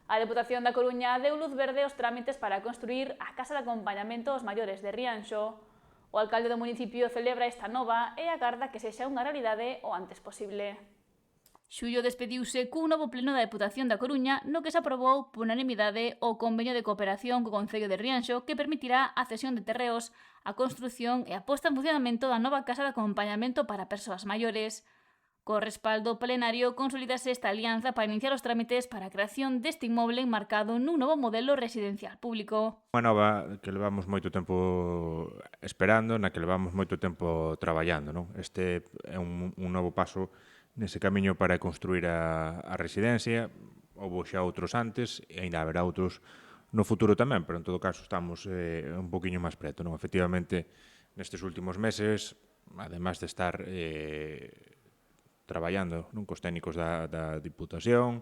A Deputación da Coruña deu luz verde aos trámites para construir a Casa de Acompañamento aos Maiores de Rianxo. O alcalde do municipio celebra esta nova e agarda que sexa unha realidade o antes posible. Xullo despediuse cun novo pleno da Deputación da Coruña no que se aprobou por unanimidade o convenio de cooperación co Concello de Rianxo que permitirá a cesión de terreos, a construción e a posta en funcionamento da nova Casa de Acompañamento para persoas maiores. Co respaldo plenario, consolídase esta alianza para iniciar os trámites para a creación deste inmoble enmarcado nun novo modelo residencial público. Unha nova que levamos moito tempo esperando, na que levamos moito tempo traballando, non? Este é un novo paso nese camiño para construir a residencia. Houbo xa outros antes e aínda haberá outros no futuro tamén, pero en todo caso estamos un poquinho máis preto, non? Efectivamente, nestes últimos meses, además de estar traballando cos técnicos da Diputación,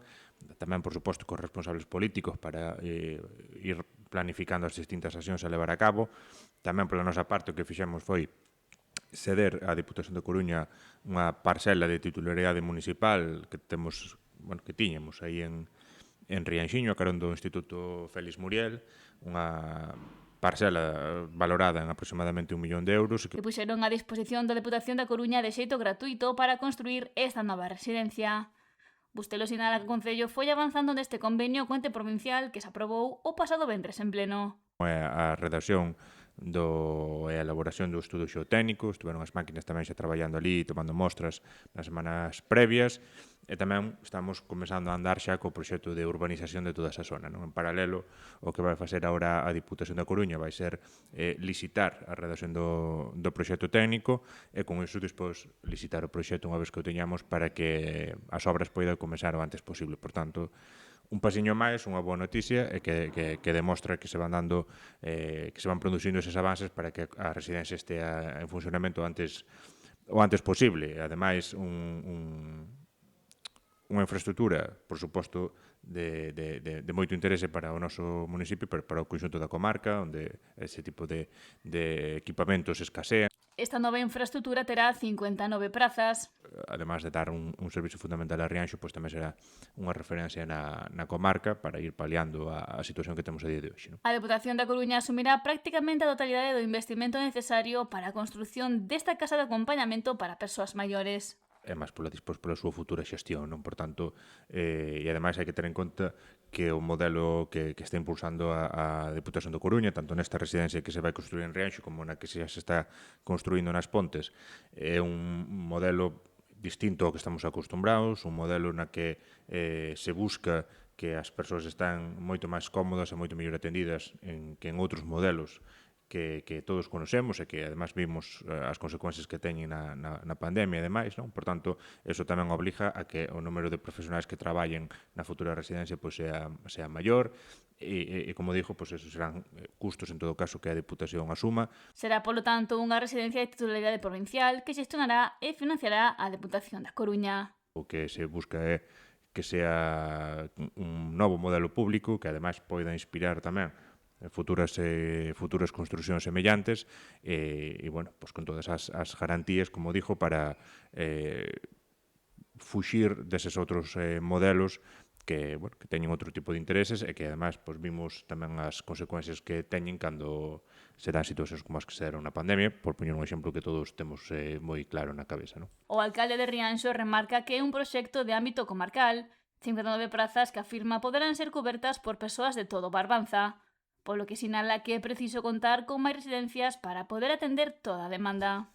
tamén, por suposto, cos responsables políticos para ir planificando as distintas accións a levar a cabo. Tamén, pola nosa parte, o que fixemos foi ceder á Diputación da Coruña unha parcela de titularidade municipal que tiñamos aí en Rianxiño, a carón do Instituto Félix Muriel, unha parcela valorada en aproximadamente 1 millón de euros. Que puxeron a disposición da Deputación da Coruña de xeito gratuito para construir esta nova residencia. Bustelo sinala que o Concello foi avanzando neste convenio co ente provincial que se aprobou o pasado venres en pleno. A redacción e a elaboración do estudo xeotécnico, estiveron as máquinas tamén xa traballando ali, tomando mostras nas semanas previas, e tamén estamos comenzando a andar xa co proxecto de urbanización de toda esa zona, non? En paralelo, o que vai facer agora a Diputación da Coruña vai ser licitar a redacción do proxecto técnico e con iso despois licitar o proxecto unha vez que o teñamos para que as obras poidan comenzar o antes posible. Por tanto, un pasiño máis, unha boa noticia e que demostra que se van dando que se van producindo eses avances para que a residencia estea en funcionamento o antes posible. Ademais, unha infraestructura, por suposto, de moito interese para o noso municipio, para o conxunto da comarca, onde ese tipo de equipamentos escasean. Esta nova infraestructura terá 59 prazas. Además de dar un servizo fundamental a Rianxo, pois tamén será unha referencia na comarca para ir paliando a situación que temos a día de hoxe, non? A Deputación da Coruña asumirá prácticamente a totalidade do investimento necesario para a construción desta casa de acompañamento para persoas maiores. É máis pola súa futura xestión, non? Por tanto, e ademais hai que ter en conta que o modelo que está impulsando a Deputación da Coruña, tanto nesta residencia que se vai construir en Rianxo como na que se está construindo nas Pontes, é un modelo distinto ao que estamos acostumbrados, un modelo na que se busca que as persoas están moito máis cómodas e moito mellor atendidas que en outros modelos que todos conocemos e que además vimos as consecuencias que teñen na pandemia e demais, non? Por tanto, eso tamén obliga a que o número de profesionais que traballen na futura residencia pois sea maior e como dixo, pois esos serán custos en todo caso que a Deputación asuma. Será, polo tanto, unha residencia de titularidade provincial que xestionará e financiará a Deputación da Coruña. O que se busca é que sea un novo modelo público que ademais poida inspirar tamén futuras construcións semellantes e bueno, pues con todas as garantías, como dixo, para fuxir deses outros modelos que teñen outro tipo de intereses e que ademais pues, vimos tamén as consecuencias que teñen cando se dan situacións como as que se deron na pandemia, por poñer un exemplo que todos temos moi claro na cabeza, non? O alcalde de Rianxo remarca que é un proxecto de ámbito comarcal, 59 prazas que afirma poderán ser cobertas por persoas de todo Barbanza, polo que sinala que é preciso contar con máis residencias para poder atender toda a demanda.